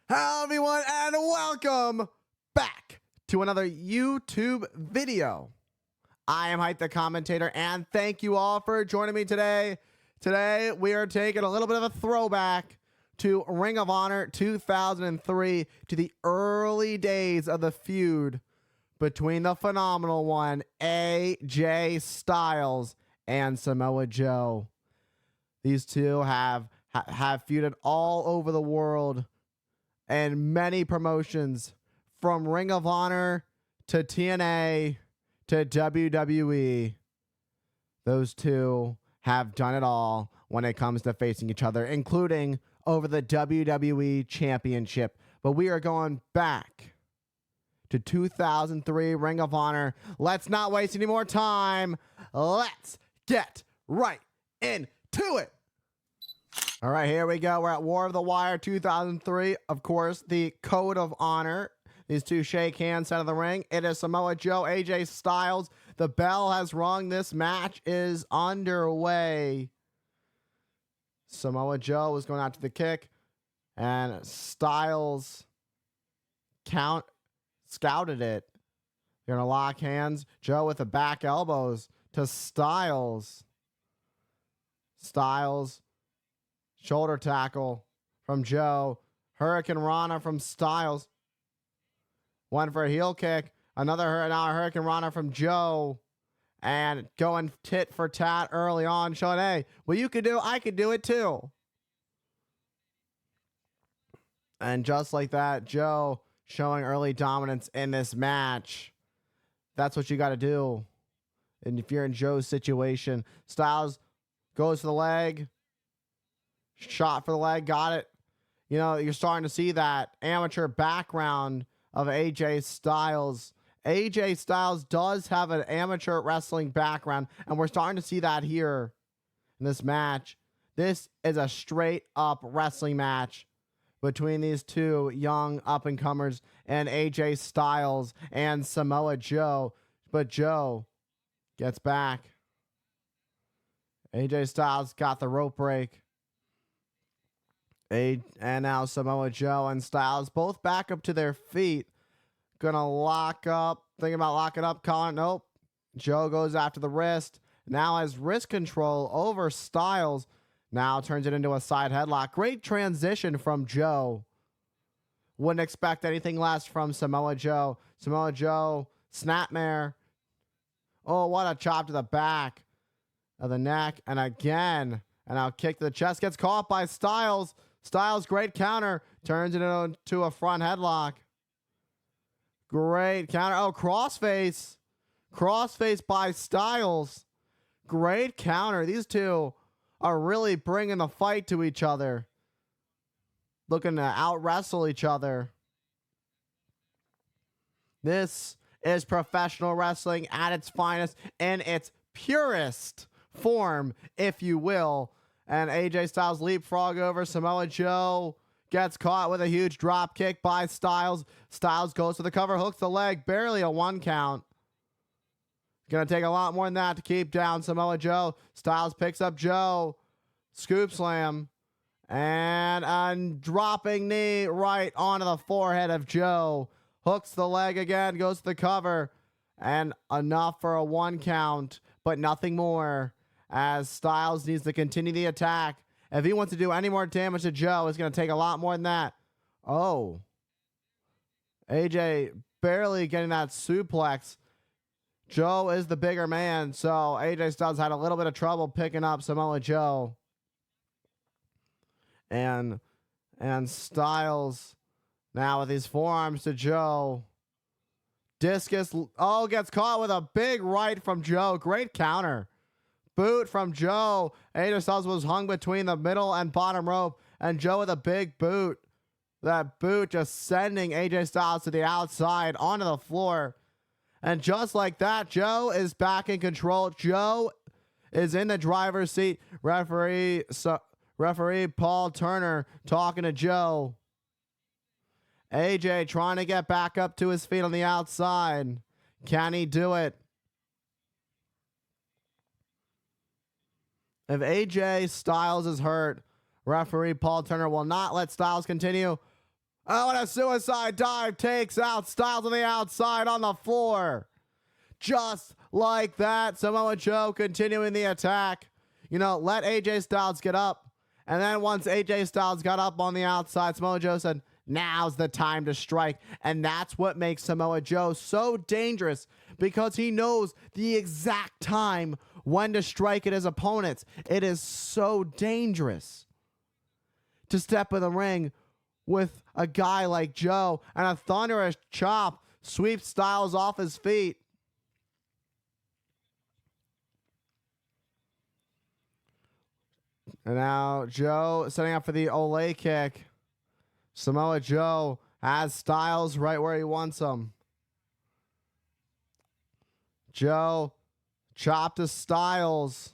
Hello everyone and welcome back to another YouTube video. I am Hype the Commentator and thank you all for joining me today. Today we are taking a little bit of a throwback to Ring of Honor 2003, to the early days of the feud between the phenomenal one AJ Styles and Samoa Joe. These two have feuded all over the world and many promotions, from Ring of Honor to TNA to WWE. Those two have done it all when it comes to facing each other, including over the WWE Championship. But we are going back to 2003 Ring of Honor. Let's not waste any more time. Let's get right into it. All right, here we go. We're at War of the Wire 2003. Of course, the Code of Honor. These two shake hands out of the ring. It is Samoa Joe, AJ Styles. The bell has rung. This match is underway. Samoa Joe is going out to the kick, and Styles scouted it. They're going to lock hands. Joe with the back elbows to Styles. Styles. Shoulder tackle from Joe. Hurricane Rana from Styles. One for a heel kick. Another Hurricane Rana from Joe. And going tit for tat early on, showing, hey, what you could do, I could do it too. And just like that, Joe showing early dominance in this match. That's what you got to do. And if you're in Joe's situation, Styles goes for the leg. Shot for the leg, got it. You know, you're starting to see that amateur background of AJ Styles. AJ Styles does have an amateur wrestling background, and we're starting to see that here in this match. This is a straight up wrestling match between these two young up-and-comers and AJ Styles and Samoa Joe. But Joe gets back. AJ Styles got the rope break. And now Samoa Joe and Styles both back up to their feet. Gonna lock up. Thinking about locking up. Colin, nope. Joe goes after the wrist. Now has wrist control over Styles. Now turns it into a side headlock. Great transition from Joe. Wouldn't expect anything less from Samoa Joe. Samoa Joe, snapmare. Oh, what a chop to the back of the neck. And again, and now kick to the chest. Gets caught by Styles. Styles, great counter. Turns it into a front headlock. Great counter. Oh, crossface. Crossface by Styles. Great counter. These two are really bringing the fight to each other. Looking to out-wrestle each other. This is professional wrestling at its finest, in its purest form, if you will. And AJ Styles leapfrog over Samoa Joe. Gets caught with a huge drop kick by Styles. Styles goes to the cover, hooks the leg. Barely a 1 count. Gonna take a lot more than that to keep down Samoa Joe. Styles picks up Joe. Scoop slam. And a dropping knee right onto the forehead of Joe. Hooks the leg again. Goes to the cover. And enough for a 1 count. But nothing more, as Styles needs to continue the attack. If he wants to do any more damage to Joe, it's going to take a lot more than that. Oh. AJ barely getting that suplex. Joe is the bigger man, so AJ Styles had a little bit of trouble picking up Samoa Joe. And Styles now with his forearms to Joe. Discus, oh, gets caught with a big right from Joe. Great counter. Boot from Joe. AJ Styles was hung between the middle and bottom rope, and Joe with a big boot. That boot just sending AJ Styles to the outside onto the floor. And just like that, Joe is back in control. Joe is in the driver's seat. Referee Paul Turner talking to Joe. AJ trying to get back up to his feet on the outside. Can he do it? If AJ Styles is hurt, referee Paul Turner will not let Styles continue. Oh, and a suicide dive takes out Styles on the outside on the floor. Just like that, Samoa Joe continuing the attack. You know, let AJ Styles get up. And then once AJ Styles got up on the outside, Samoa Joe said, now's the time to strike. And that's what makes Samoa Joe so dangerous, because he knows the exact time when to strike at his opponents. It is so dangerous to step in the ring with a guy like Joe, and a thunderous chop sweeps Styles off his feet. And now Joe setting up for the Ole kick. Samoa Joe has Styles right where he wants him. Joe chopped to Styles.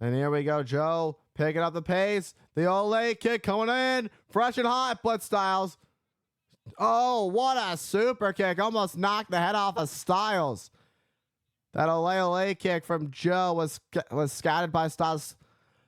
And here we go, Joe picking up the pace. The Ole kick coming in. Fresh and hot, but Styles. Oh, what a super kick. Almost knocked the head off of Styles. That Ole kick from Joe was scattered by Styles.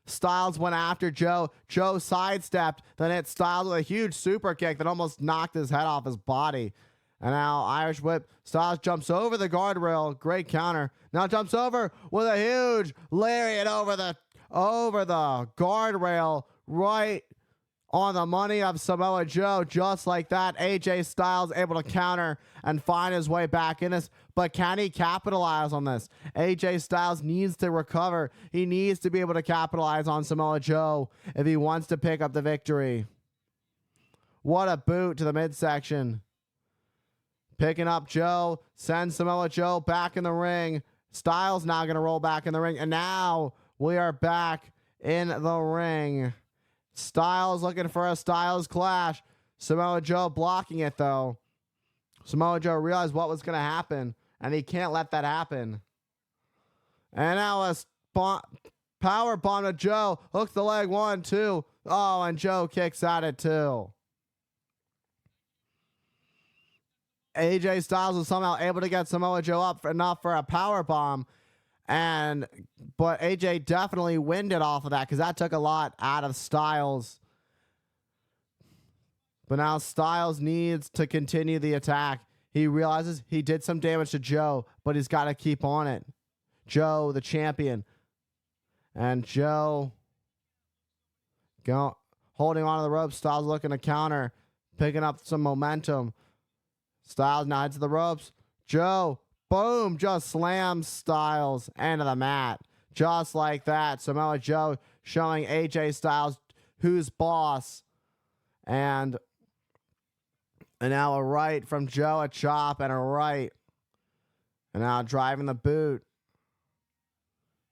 Styles went after Joe. Joe sidestepped, then hit Styles with a huge super kick that almost knocked his head off his body. And now Irish whip. Styles jumps over the guardrail. Great counter. Now jumps over with a huge lariat over the guardrail, right on the money of Samoa Joe. Just like that, AJ Styles able to counter and find his way back in this. But can he capitalize on this? AJ Styles needs to recover. He needs to be able to capitalize on Samoa Joe if he wants to pick up the victory. What a boot to the midsection. Picking up Joe, sends Samoa Joe back in the ring. Styles now going to roll back in the ring. And now we are back in the ring. Styles looking for a Styles clash. Samoa Joe blocking it, though. Samoa Joe realized what was going to happen, and he can't let that happen. And now a power bomb to Joe. Hooks the leg, 1, 2. Oh, and Joe kicks at it, too. AJ Styles was somehow able to get Samoa Joe up enough for a power bomb. But AJ definitely winded off of that, because that took a lot out of Styles. But now Styles needs to continue the attack. He realizes he did some damage to Joe, but he's got to keep on it. Joe, the champion. And Joe holding on to the ropes. Styles looking to counter, picking up some momentum. Styles now heads to the ropes. Joe, boom, just slams Styles into the mat. Just like that, Samoa Joe showing AJ Styles who's boss. And now a right from Joe, a chop, and a right. And now driving the boot.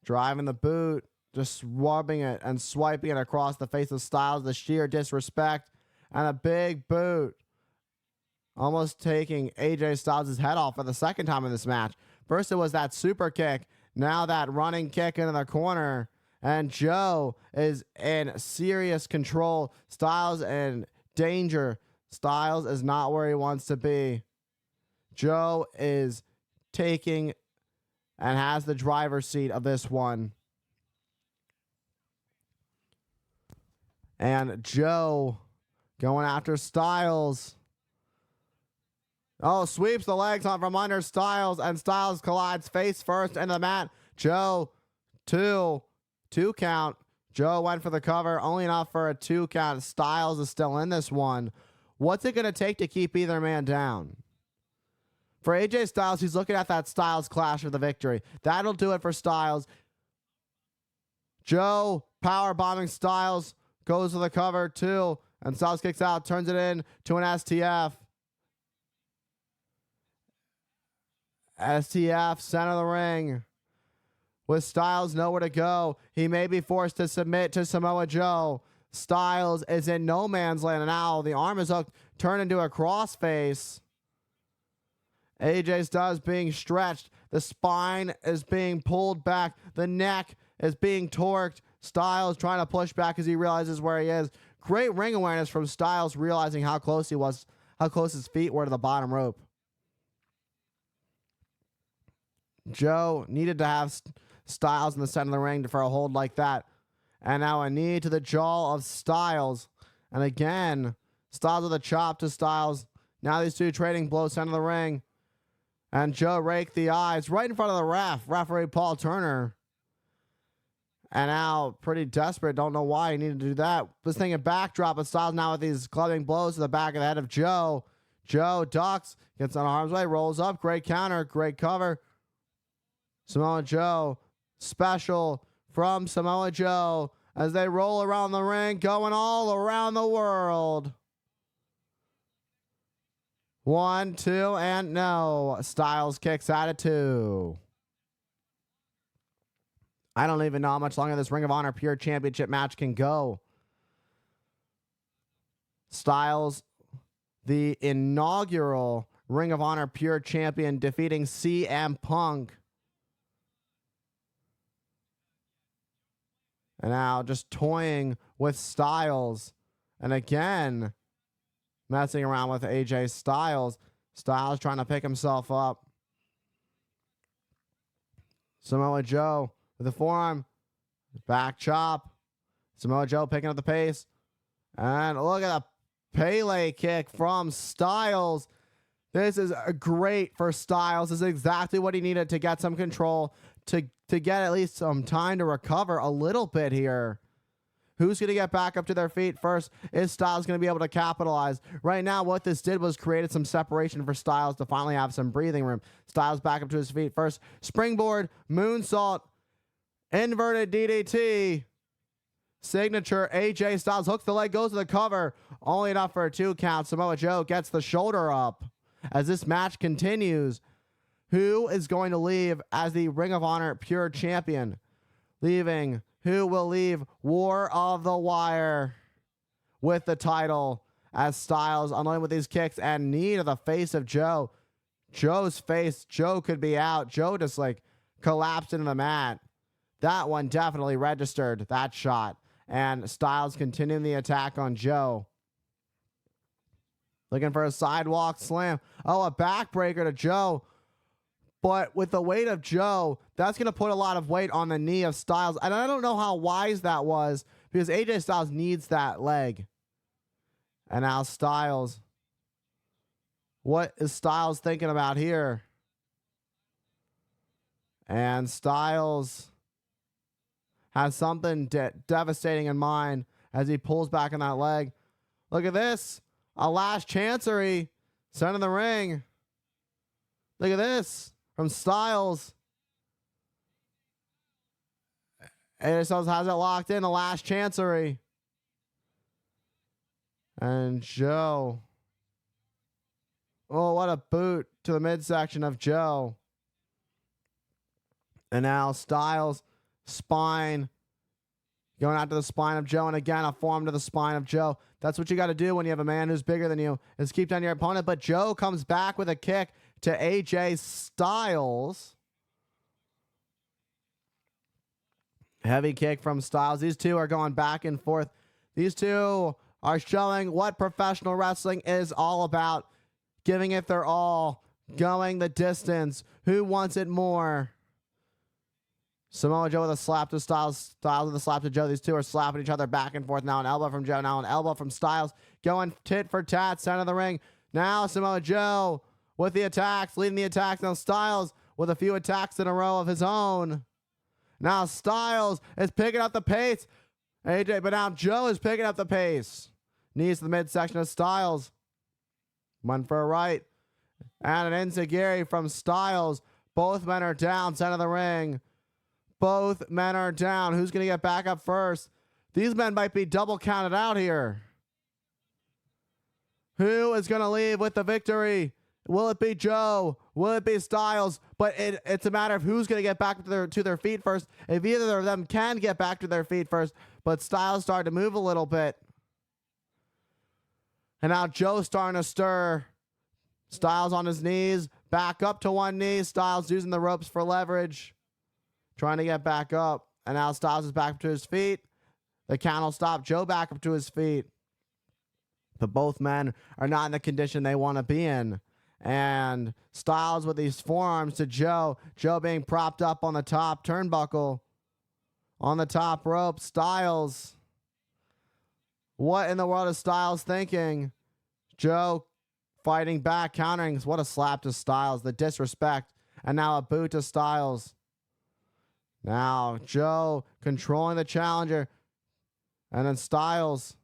Driving the boot. Just rubbing it and swiping it across the face of Styles. The sheer disrespect. And a big boot. Almost taking AJ Styles' head off for the second time in this match. First it was that super kick. Now that running kick into the corner. And Joe is in serious control. Styles in danger. Styles is not where he wants to be. Joe is taking and has the driver's seat of this one. And Joe going after Styles. Oh, sweeps the legs on from under Styles, and Styles collides face first into the mat. Joe, 2 count. Joe went for the cover, only enough for a 2 count. Styles is still in this one. What's it going to take to keep either man down? For AJ Styles, he's looking at that Styles clash for the victory. That'll do it for Styles. Joe power bombing Styles, goes for the cover, 2, and Styles kicks out, turns it in to an STF. STF, center of the ring. With Styles nowhere to go, he may be forced to submit to Samoa Joe. Styles is in no man's land, and now the arm is hooked, turned into a crossface. AJ Styles being stretched. The spine is being pulled back. The neck is being torqued. Styles trying to push back as he realizes where he is. Great ring awareness from Styles, realizing how close he was, how close his feet were to the bottom rope. Joe needed to have Styles in the center of the ring for a hold like that. And now a knee to the jaw of Styles. And again, Styles with a chop to Styles. Now these two trading blows center of the ring. And Joe raked the eyes right in front of the referee Paul Turner. And now pretty desperate. Don't know why he needed to do that. Was thinking backdrop, but Styles now with these clubbing blows to the back of the head of Joe. Joe ducks, gets on harm's way, rolls up. Great counter, great cover. Samoa Joe, special from Samoa Joe as they roll around the ring, going all around the world. 1, 2, and no. Styles kicks out at 2. I don't even know how much longer this Ring of Honor Pure Championship match can go. Styles, the inaugural Ring of Honor Pure Champion, defeating CM Punk. And now just toying with Styles. And again, messing around with AJ Styles. Styles trying to pick himself up. Samoa Joe with the forearm. Back chop. Samoa Joe picking up the pace. And look at the Pele kick from Styles. This is great for Styles. This is exactly what he needed to get some control, to get at least some time to recover a little bit here. Who's going to get back up to their feet first? Is Styles going to be able to capitalize? Right now, what this did was created some separation for Styles to finally have some breathing room. Styles back up to his feet first. Springboard, moonsault, inverted DDT. Signature AJ Styles hooks the leg, goes to the cover. Only enough for a 2 count. Samoa Joe gets the shoulder up as this match continues. Who is going to leave as the Ring of Honor Pure Champion? Leaving. Who will leave War of the Wire with the title as Styles unloading with these kicks and knee to the face of Joe. Joe's face. Joe could be out. Joe just like collapsed into the mat. That one definitely registered, that shot. And Styles continuing the attack on Joe. Looking for a sidewalk slam. Oh, a backbreaker to Joe. But with the weight of Joe, that's going to put a lot of weight on the knee of Styles. And I don't know how wise that was, because AJ Styles needs that leg. And now Styles. What is Styles thinking about here? And Styles has something devastating in mind as he pulls back on that leg. Look at this. A last chancery. Center of the ring. Look at this. From Styles. AJ Styles has it locked in. The last chancery. And Joe. Oh, what a boot to the midsection of Joe. And now Styles. Spine. Going out to the spine of Joe. And again, a forearm to the spine of Joe. That's what you got to do when you have a man who's bigger than you, is keep down your opponent. But Joe comes back with a kick to AJ Styles. Heavy kick from Styles. These two are going back and forth. These two are showing what professional wrestling is all about. Giving it their all. Going the distance. Who wants it more? Samoa Joe with a slap to Styles. Styles with a slap to Joe. These two are slapping each other back and forth. Now an elbow from Joe. Now an elbow from Styles. Going tit for tat. Center of the ring. Now Samoa Joe with the attacks. Leading the attacks. Now Styles with a few attacks in a row of his own. Now Styles is picking up the pace. AJ, but now Joe is picking up the pace. Knees to the midsection of Styles. One for a right. And an enziguri from Styles. Both men are down. Center of the ring. Both men are down. Who's going to get back up first? These men might be double counted out here. Who is going to leave with the victory? Will it be Joe? Will it be Styles? But it's a matter of who's going to get back to their feet first. If either of them can get back to their feet first, but Styles started to move a little bit. And now Joe's starting to stir. Styles on his knees. Back up to one knee. Styles using the ropes for leverage. Trying to get back up. And now Styles is back up to his feet. The count will stop. Joe back up to his feet. But both men are not in the condition they want to be in. And Styles with these forearms to Joe. Joe being propped up on the top turnbuckle. On the top rope. Styles What in the world is Styles thinking? Joe fighting back, countering. What a slap to Styles. The disrespect. And now a boot to Styles. Now Joe controlling the challenger. And then Styles.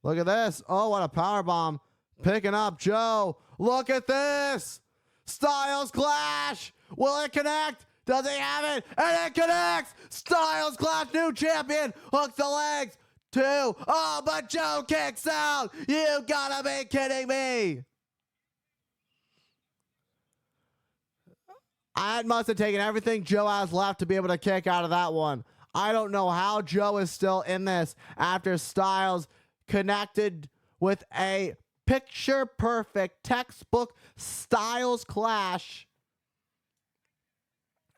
Look at this. Oh, what a powerbomb. Picking up Joe. Look at this. Styles clash. Will it connect? Does he have it? And it connects. Styles clash, new champion. Hooks the legs. 2. Oh, but Joe kicks out. You gotta be kidding me. I must have taken everything Joe has left to be able to kick out of that one. I don't know how Joe is still in this after Styles connected with a picture-perfect textbook Styles clash.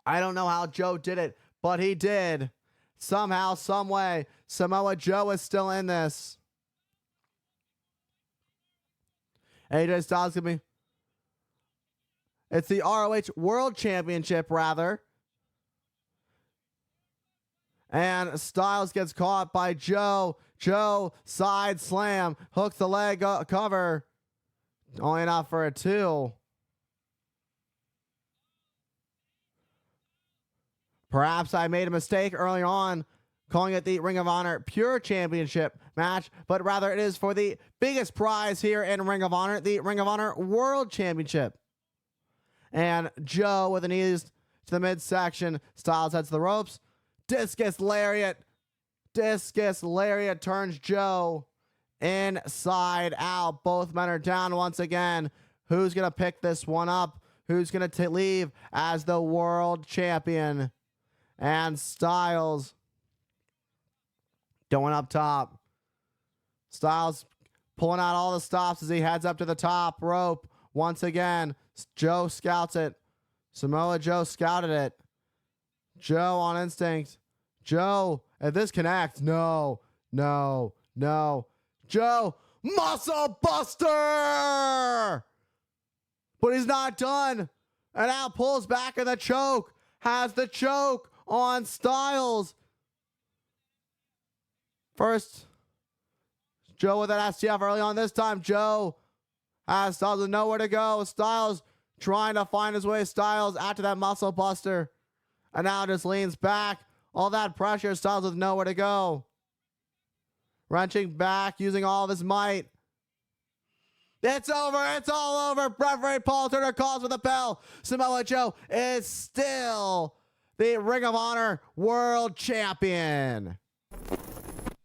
I don't know how Joe did it, but he did. Somehow, some way, Samoa Joe is still in this. AJ Styles gonna be. It's the ROH World Championship, rather. And Styles gets caught by Joe. Joe side slam, hooks the leg cover. Only enough for a 2. Perhaps I made a mistake early on calling it the Ring of Honor Pure Championship match, but rather it is for the biggest prize here in Ring of Honor, the Ring of Honor World Championship. And Joe with an ease to the midsection. Styles heads to the ropes. Discus lariat. Discus lariat turns Joe inside out. Both men are down once again. Who's going to pick this one up? Who's going to leave as the world champion? And Styles going up top. Styles pulling out all the stops as he heads up to the top rope. Once again, Joe scouts it. Samoa Joe scouted it. Joe on instinct. Joe, if this connects, no. Joe, muscle buster! But he's not done. And now pulls back in the choke. Has the choke on Styles. First, Joe with that STF early on. This time, Joe has Styles with nowhere to go. Styles trying to find his way. Styles after that muscle buster. And now just leans back. All that pressure. Styles with nowhere to go. Wrenching back, using all of his might. It's over. It's all over. Referee Paul Turner calls for the bell. Samoa Joe is still the Ring of Honor World Champion.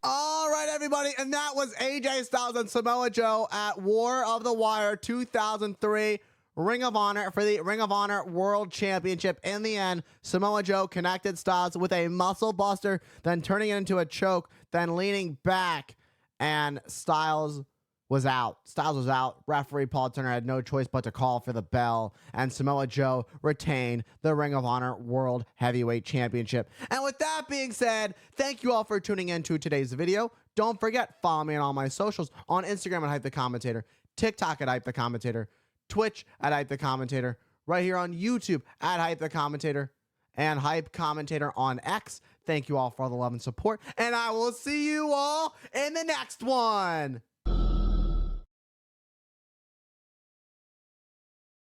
All right, everybody. And that was AJ Styles and Samoa Joe at War of the Wire 2003 Ring of Honor for the Ring of Honor World Championship. In the end, Samoa Joe connected Styles with a muscle buster, then turning it into a choke, then leaning back, and Styles was out. Styles was out. Referee Paul Turner had no choice but to call for the bell, and Samoa Joe retained the Ring of Honor World Heavyweight Championship. And with that being said, thank you all for tuning in to today's video. Don't forget, follow me on all my socials on Instagram at Hype the Commentator, TikTok at Hype the Commentator, Twitch at Hype the Commentator, right here on YouTube at Hype the Commentator, and Hype Commentator on X. Thank you all for all the love and support, and I will see you all in the next one.